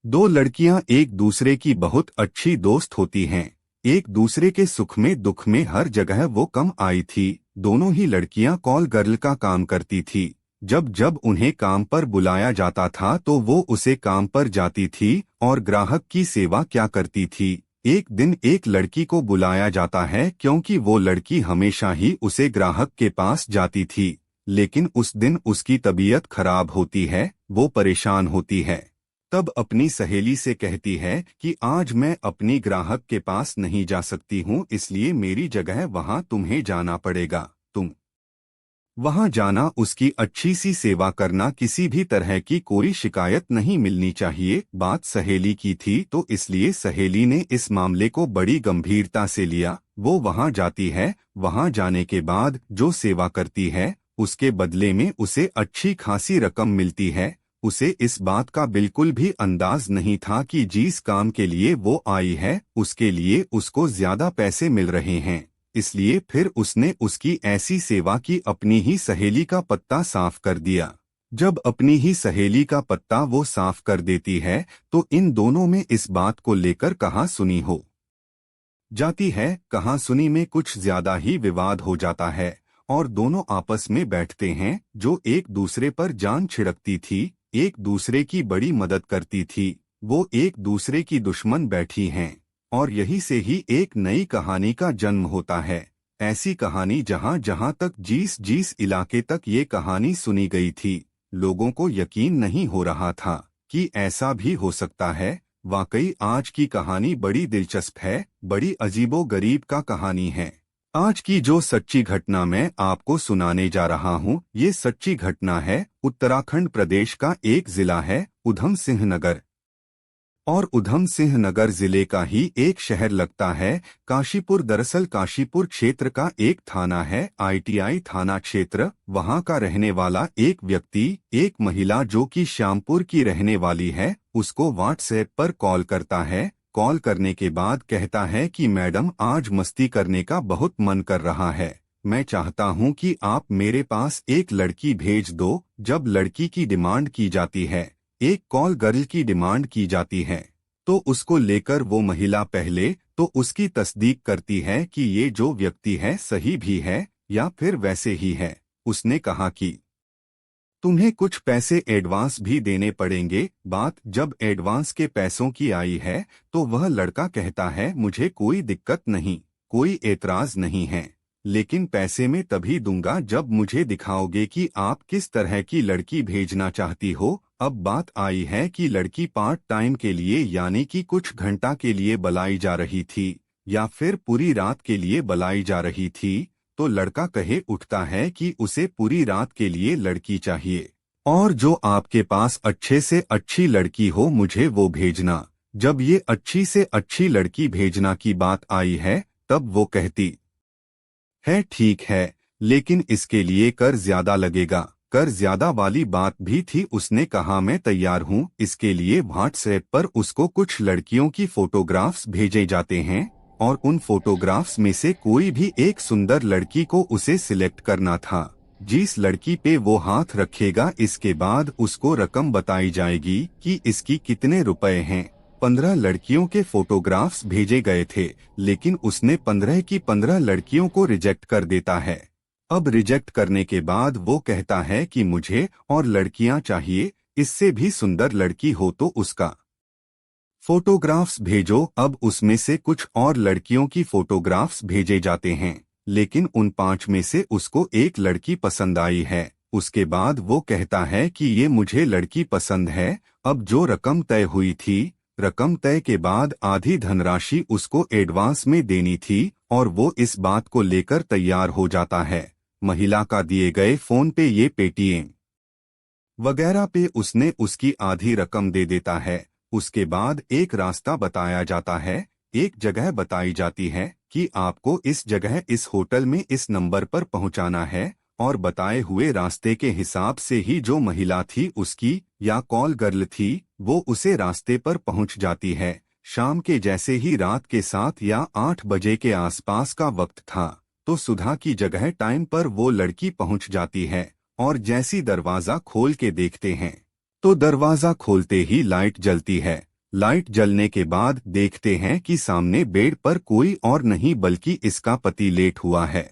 दो लड़कियां एक दूसरे की बहुत अच्छी दोस्त होती हैं। एक दूसरे के सुख में दुख में हर जगह वो कम आई थी। दोनों ही लड़कियां कॉल गर्ल का काम करती थी। जब जब उन्हें काम पर बुलाया जाता था तो वो उसे काम पर जाती थी और ग्राहक की सेवा क्या करती थी। एक दिन एक लड़की को बुलाया जाता है क्योंकि वो लड़की हमेशा ही उसे ग्राहक के पास जाती थी। लेकिन उस दिन उसकी तबीयत खराब होती है, वो परेशान होती है। तब अपनी सहेली से कहती है कि आज मैं अपनी ग्राहक के पास नहीं जा सकती हूँ, इसलिए मेरी जगह वहाँ तुम्हें जाना पड़ेगा। तुम वहाँ जाना, उसकी अच्छी सी सेवा करना, किसी भी तरह की कोई शिकायत नहीं मिलनी चाहिए। बात सहेली की थी तो इसलिए सहेली ने इस मामले को बड़ी गंभीरता से लिया। वो वहाँ जाती है। वहाँ जाने के बाद जो सेवा करती है उसके बदले में उसे अच्छी खासी रकम मिलती है। उसे इस बात का बिल्कुल भी अंदाज नहीं था कि जिस काम के लिए वो आई है उसके लिए उसको ज्यादा पैसे मिल रहे हैं। इसलिए फिर उसने उसकी ऐसी सेवा की अपनी ही सहेली का पत्ता साफ कर दिया। जब अपनी ही सहेली का पत्ता वो साफ कर देती है तो इन दोनों में इस बात को लेकर कहासुनी हो जाती है। कहासुनी में कुछ ज्यादा ही विवाद हो जाता है और दोनों आपस में बैठते हैं। जो एक दूसरे पर जान छिड़कती थी, एक दूसरे की बड़ी मदद करती थी, वो एक दूसरे की दुश्मन बैठी हैं। और यही से ही एक नई कहानी का जन्म होता है। ऐसी कहानी जहां जहां तक जिस जिस इलाके तक ये कहानी सुनी गई थी, लोगों को यकीन नहीं हो रहा था कि ऐसा भी हो सकता है। वाकई आज की कहानी बड़ी दिलचस्प है, बड़ी अजीबो गरीब का कहानी है। आज की जो सच्ची घटना मैं आपको सुनाने जा रहा हूँ, ये सच्ची घटना है। उत्तराखंड प्रदेश का एक जिला है उधम सिंह नगर, और उधम सिंह नगर जिले का ही एक शहर लगता है काशीपुर। दरअसल काशीपुर क्षेत्र का एक थाना है, आईटीआई थाना क्षेत्र। वहां का रहने वाला एक व्यक्ति, एक महिला जो कि श्यामपुर की रहने वाली है, उसको व्हाट्सएप पर कॉल करता है। कॉल करने के बाद कहता है कि मैडम, आज मस्ती करने का बहुत मन कर रहा है, मैं चाहता हूं कि आप मेरे पास एक लड़की भेज दो। जब लड़की की डिमांड की जाती है, एक कॉल गर्ल की डिमांड की जाती है, तो उसको लेकर वो महिला पहले तो उसकी तस्दीक करती है कि ये जो व्यक्ति है सही भी है या फिर वैसे ही है। उसने कहा कि तुम्हें कुछ पैसे एडवांस भी देने पड़ेंगे। बात जब एडवांस के पैसों की आई है तो वह लड़का कहता है मुझे कोई दिक्कत नहीं, कोई एतराज नहीं है, लेकिन पैसे मैं तभी दूंगा जब मुझे दिखाओगे कि आप किस तरह की लड़की भेजना चाहती हो। अब बात आई है कि लड़की पार्ट टाइम के लिए यानी कि कुछ घंटा के लिए बुलाई जा रही थी या फिर पूरी रात के लिए बुलाई जा रही थी। तो लड़का कहे उठता है कि उसे पूरी रात के लिए लड़की चाहिए और जो आपके पास अच्छे से अच्छी लड़की हो मुझे वो भेजना। जब ये अच्छी से अच्छी लड़की भेजना की बात आई है तब वो कहती है ठीक है, लेकिन इसके लिए कर ज्यादा लगेगा। कर ज्यादा वाली बात भी थी। उसने कहा मैं तैयार हूँ। इसके लिए व्हाट्सएप पर उसको कुछ लड़कियों की फोटोग्राफ्स भेजे जाते हैं और उन फोटोग्राफ्स में से कोई भी एक सुंदर लड़की को उसे सिलेक्ट करना था। जिस लड़की पे वो हाथ रखेगा इसके बाद उसको रकम बताई जाएगी कि इसकी कितने रुपए हैं। 15 लड़कियों के फोटोग्राफ्स भेजे गए थे, लेकिन उसने 15 की 15 लड़कियों को रिजेक्ट कर देता है। अब रिजेक्ट करने के बाद वो कहता है कि मुझे और लड़कियां चाहिए, इससे भी सुंदर लड़की हो तो उसका फोटोग्राफ्स भेजो। अब उसमें से कुछ और लड़कियों की फोटोग्राफ्स भेजे जाते हैं, लेकिन उन 5 में से उसको एक लड़की पसंद आई है। उसके बाद वो कहता है कि ये मुझे लड़की पसंद है। अब जो रकम तय हुई थी, रकम तय के बाद आधी धनराशि उसको एडवांस में देनी थी और वो इस बात को लेकर तैयार हो जाता है। महिला का दिए गए फोन पे ये पेटीएम वगैरह पे उसने उसकी आधी रकम दे देता है। उसके बाद एक रास्ता बताया जाता है, एक जगह बताई जाती है कि आपको इस जगह इस होटल में इस नंबर पर पहुंचाना है और बताए हुए रास्ते के हिसाब से ही जो महिला थी उसकी या कॉल गर्ल थी वो उसे रास्ते पर पहुंच जाती है। शाम के जैसे ही रात के 7 या 8 बजे के आसपास का वक्त था तो सुधा की जगह टाइम पर वो लड़की पहुंच जाती है और जैसी दरवाजा खोल के देखते हैं तो दरवाजा खोलते ही लाइट जलती है लाइट जलने के बाद देखते हैं कि सामने बेड पर कोई और नहीं बल्कि इसका पति लेट हुआ है,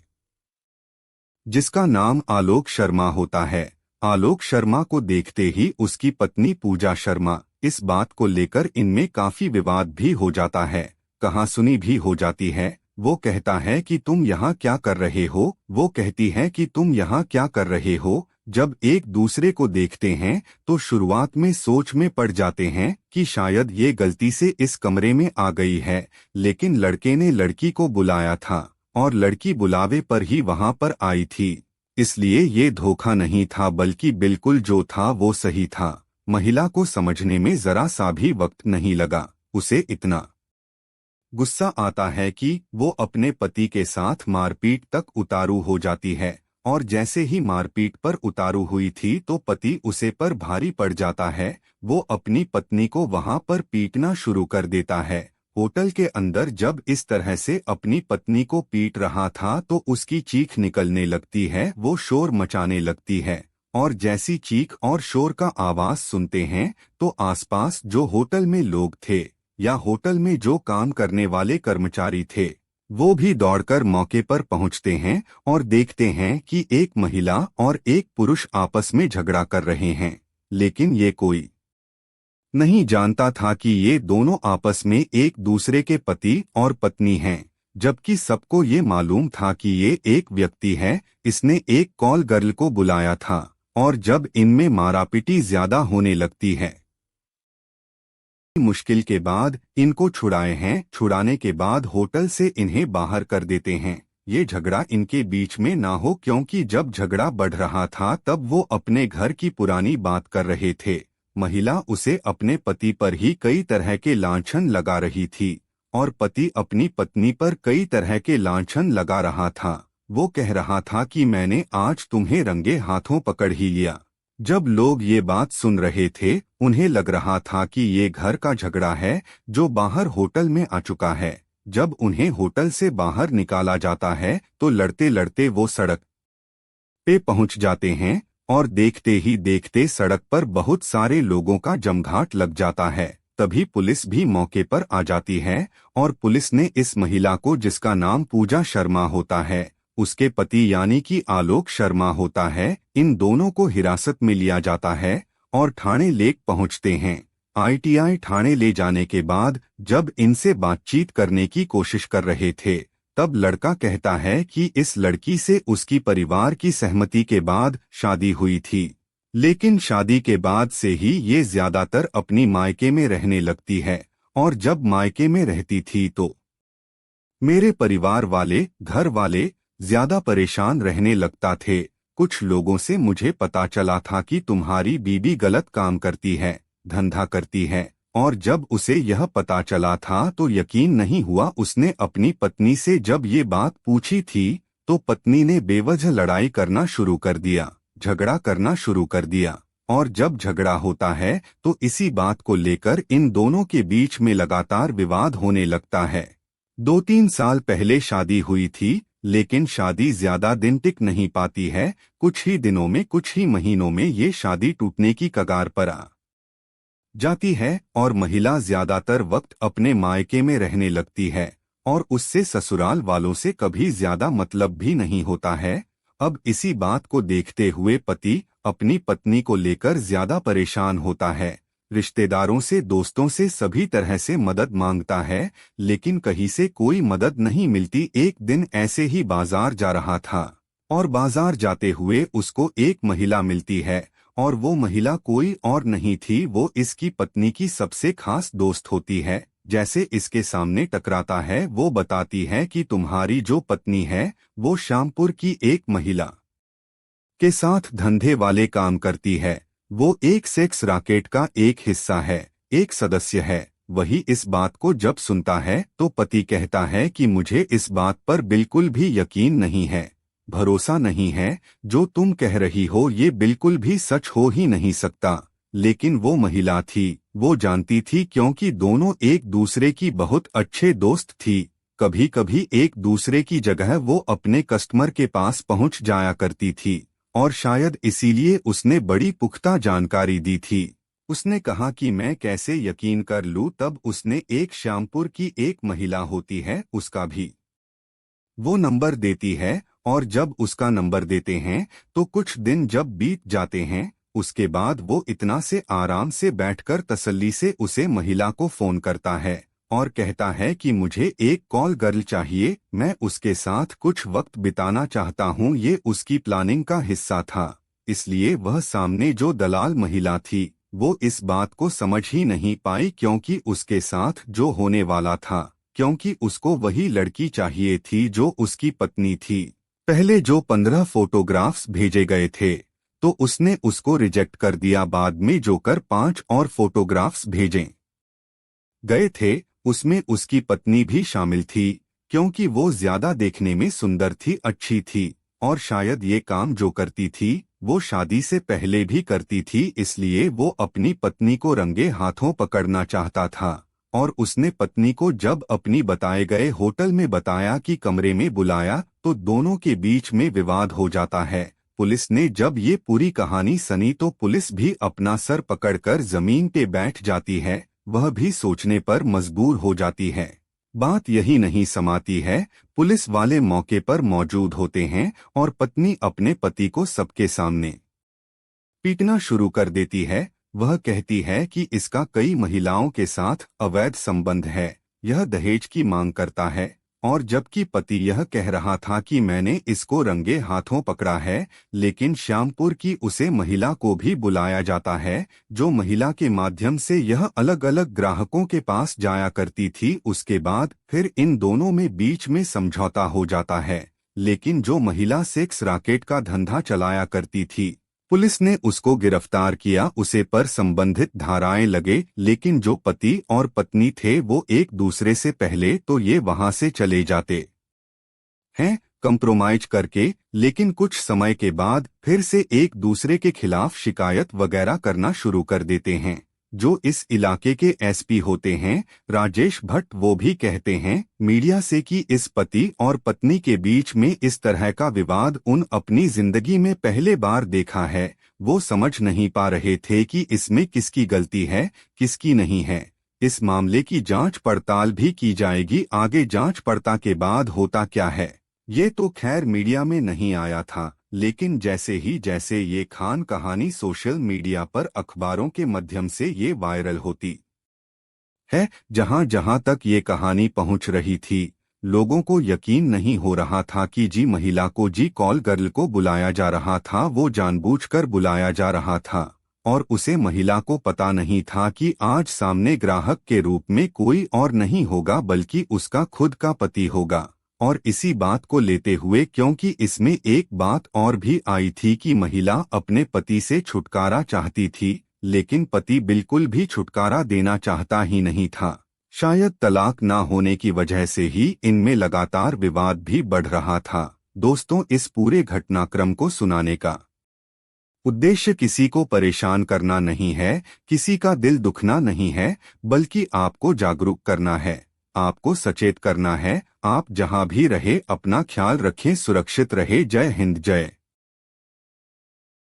जिसका नाम आलोक शर्मा होता है। आलोक शर्मा को देखते ही उसकी पत्नी पूजा शर्मा, इस बात को लेकर इनमें काफी विवाद भी हो जाता है, कहासुनी भी हो जाती है। वो कहता है कि तुम यहाँ क्या कर रहे हो, वो कहती है कि तुम यहाँ क्या कर रहे हो। जब एक दूसरे को देखते हैं तो शुरुआत में सोच में पड़ जाते हैं कि शायद ये गलती से इस कमरे में आ गई है, लेकिन लड़के ने लड़की को बुलाया था और लड़की बुलावे पर ही वहां पर आई थी, इसलिए ये धोखा नहीं था बल्कि बिल्कुल जो था वो सही था। महिला को समझने में जरा सा भी वक्त नहीं लगा। उसे इतना गुस्सा आता है कि वो अपने पति के साथ मारपीट तक उतारू हो जाती है, और जैसे ही मारपीट पर उतारू हुई थी तो पति उसे पर भारी पड़ जाता है। वो अपनी पत्नी को वहां पर पीटना शुरू कर देता है। होटल के अंदर जब इस तरह से अपनी पत्नी को पीट रहा था तो उसकी चीख निकलने लगती है, वो शोर मचाने लगती है, और जैसी चीख और शोर का आवाज सुनते हैं तो आसपास जो होटल में लोग थे या होटल में जो काम करने वाले कर्मचारी थे वो भी दौड़कर मौके पर पहुंचते हैं और देखते हैं कि एक महिला और एक पुरुष आपस में झगड़ा कर रहे हैं, लेकिन ये कोई नहीं जानता था कि ये दोनों आपस में एक दूसरे के पति और पत्नी हैं, जबकि सबको ये मालूम था कि ये एक व्यक्ति है, इसने एक कॉल गर्ल को बुलाया था, और जब इनमें मारापिटी ज्यादा होने लगती है मुश्किल के बाद इनको छुड़ाए हैं। छुड़ाने के बाद होटल से इन्हें बाहर कर देते हैं। ये झगड़ा इनके बीच में ना हो, क्योंकि जब झगड़ा बढ़ रहा था तब वो अपने घर की पुरानी बात कर रहे थे। महिला उसे अपने पति पर ही कई तरह के लांछन लगा रही थी और पति अपनी पत्नी पर कई तरह के लांछन लगा रहा था। वो कह रहा था कि मैंने आज तुम्हें रंगे हाथों पकड़ ही लिया। जब लोग ये बात सुन रहे थे उन्हें लग रहा था कि ये घर का झगड़ा है जो बाहर होटल में आ चुका है। जब उन्हें होटल से बाहर निकाला जाता है तो लड़ते लड़ते वो सड़क पे पहुंच जाते हैं और देखते ही देखते सड़क पर बहुत सारे लोगों का जमघाट लग जाता है। तभी पुलिस भी मौके पर आ जाती है और पुलिस ने इस महिला को, जिसका नाम पूजा शर्मा होता है, उसके पति यानी कि आलोक शर्मा होता है, इन दोनों को हिरासत में लिया जाता है और थाने लेक पहुंचते हैं। आईटीआई थाने ले जाने के बाद जब इनसे बातचीत करने की कोशिश कर रहे थे तब लड़का कहता है कि इस लड़की से उसकी परिवार की सहमति के बाद शादी हुई थी, लेकिन शादी के बाद से ही ये ज्यादातर अपनी मायके में रहने लगती है, और जब मायके में रहती थी तो मेरे परिवार वाले, घर वाले ज्यादा परेशान रहने लगता थे। कुछ लोगों से मुझे पता चला था कि तुम्हारी बीबी गलत काम करती है, धंधा करती है, और जब उसे यह पता चला था तो यकीन नहीं हुआ। उसने अपनी पत्नी से जब ये बात पूछी थी तो पत्नी ने बेवजह लड़ाई करना शुरू कर दिया, झगड़ा करना शुरू कर दिया, और जब झगड़ा होता है तो इसी बात को लेकर इन दोनों के बीच में लगातार विवाद होने लगता है। 2-3 साल पहले शादी हुई थी, लेकिन शादी ज्यादा दिन टिक नहीं पाती है। कुछ ही दिनों में, कुछ ही महीनों में ये शादी टूटने की कगार पर आ जाती है और महिला ज्यादातर वक्त अपने मायके में रहने लगती है और उससे ससुराल वालों से कभी ज्यादा मतलब भी नहीं होता है। अब इसी बात को देखते हुए पति अपनी पत्नी को लेकर ज्यादा परेशान होता है। रिश्तेदारों से, दोस्तों से, सभी तरह से मदद मांगता है, लेकिन कहीं से कोई मदद नहीं मिलती। एक दिन ऐसे ही बाजार जा रहा था और बाजार जाते हुए उसको एक महिला मिलती है, और वो महिला कोई और नहीं थी, वो इसकी पत्नी की सबसे खास दोस्त होती है। जैसे इसके सामने टकराता है वो बताती है कि तुम्हारी जो पत्नी है वो श्यामपुर की एक महिला के साथ धंधे वाले काम करती है, वो एक सेक्स रैकेट का एक हिस्सा है, एक सदस्य है। वही इस बात को जब सुनता है तो पति कहता है कि मुझे इस बात पर बिल्कुल भी यकीन नहीं है, भरोसा नहीं है, जो तुम कह रही हो ये बिल्कुल भी सच हो ही नहीं सकता। लेकिन वो महिला थी, वो जानती थी, क्योंकि दोनों एक दूसरे की बहुत अच्छे दोस्त थी। कभी कभी एक दूसरे की जगह वो अपने कस्टमर के पास पहुंच जाया करती थी, और शायद इसीलिए उसने बड़ी पुख्ता जानकारी दी थी। उसने कहा कि मैं कैसे यकीन कर लूं। तब उसने एक श्यामपुर की एक महिला होती है उसका भी वो नंबर देती है, और जब उसका नंबर देते हैं तो कुछ दिन जब बीत जाते हैं उसके बाद वो इतना से आराम से बैठकर तसल्ली से उसे महिला को फोन करता है और कहता है कि मुझे एक कॉल गर्ल चाहिए, मैं उसके साथ कुछ वक्त बिताना चाहता हूँ। ये उसकी प्लानिंग का हिस्सा था, इसलिए वह सामने जो दलाल महिला थी वो इस बात को समझ ही नहीं पाई क्योंकि उसके साथ जो होने वाला था, क्योंकि उसको वही लड़की चाहिए थी जो उसकी पत्नी थी। पहले जो 15 फोटोग्राफ्स भेजे गए थे तो उसने उसको रिजेक्ट कर दिया। बाद में जोकर 5 और फोटोग्राफ्स भेजे गए थे उसमें उसकी पत्नी भी शामिल थी, क्योंकि वो ज्यादा देखने में सुंदर थी, अच्छी थी, और शायद ये काम जो करती थी वो शादी से पहले भी करती थी, इसलिए वो अपनी पत्नी को रंगे हाथों पकड़ना चाहता था। और उसने पत्नी को जब अपनी बताए गए होटल में बताया कि कमरे में बुलाया तो दोनों के बीच में विवाद हो जाता है। पुलिस ने जब ये पूरी कहानी सुनी तो पुलिस भी अपना सर पकड़कर जमीन पे बैठ जाती है, वह भी सोचने पर मजबूर हो जाती है। बात यही नहीं समाती है, पुलिस वाले मौके पर मौजूद होते हैं और पत्नी अपने पति को सबके सामने पीटना शुरू कर देती है। वह कहती है कि इसका कई महिलाओं के साथ अवैध संबंध है, यह दहेज की मांग करता है, और जबकि पति यह कह रहा था कि मैंने इसको रंगे हाथों पकड़ा है, लेकिन श्यामपुर की उसे महिला को भी बुलाया जाता है जो महिला के माध्यम से यह अलग अलग ग्राहकों के पास जाया करती थी। उसके बाद फिर इन दोनों में बीच में समझौता हो जाता है, लेकिन जो महिला सेक्स रैकेट का धंधा चलाया करती थी पुलिस ने उसको गिरफ्तार किया, उसे पर संबंधित धाराएं लगे, लेकिन जो पति और पत्नी थे वो एक दूसरे से पहले तो ये वहां से चले जाते हैं कंप्रोमाइज करके, लेकिन कुछ समय के बाद फिर से एक दूसरे के खिलाफ शिकायत वगैरह करना शुरू कर देते हैं। जो इस इलाके के एसपी होते हैं राजेश भट्ट, वो भी कहते हैं मीडिया से कि इस पति और पत्नी के बीच में इस तरह का विवाद उन अपनी जिंदगी में पहले बार देखा है। वो समझ नहीं पा रहे थे कि इसमें किसकी गलती है किसकी नहीं है। इस मामले की जांच पड़ताल भी की जाएगी, आगे जांच पड़ताल के बाद होता क्या है ये तो खैर मीडिया में नहीं आया था, लेकिन जैसे ये खान कहानी सोशल मीडिया पर अखबारों के माध्यम से ये वायरल होती है, जहां जहां तक ये कहानी पहुंच रही थी लोगों को यकीन नहीं हो रहा था कि जी महिला को जी कॉल गर्ल को बुलाया जा रहा था, वो जानबूझकर बुलाया जा रहा था और उसे महिला को पता नहीं था कि आज सामने ग्राहक के रूप में कोई और नहीं होगा बल्कि उसका खुद का पति होगा। और इसी बात को लेते हुए, क्योंकि इसमें एक बात और भी आई थी कि महिला अपने पति से छुटकारा चाहती थी, लेकिन पति बिल्कुल भी छुटकारा देना चाहता ही नहीं था। शायद तलाक ना होने की वजह से ही इनमें लगातार विवाद भी बढ़ रहा था। दोस्तों, इस पूरे घटनाक्रम को सुनाने का उद्देश्य किसी को परेशान करना नहीं है, किसी का दिल दुखना नहीं है, बल्कि आपको जागरूक करना है, आपको सचेत करना है। आप जहां भी रहे अपना ख्याल रखें, सुरक्षित रहे। जय हिंद, जय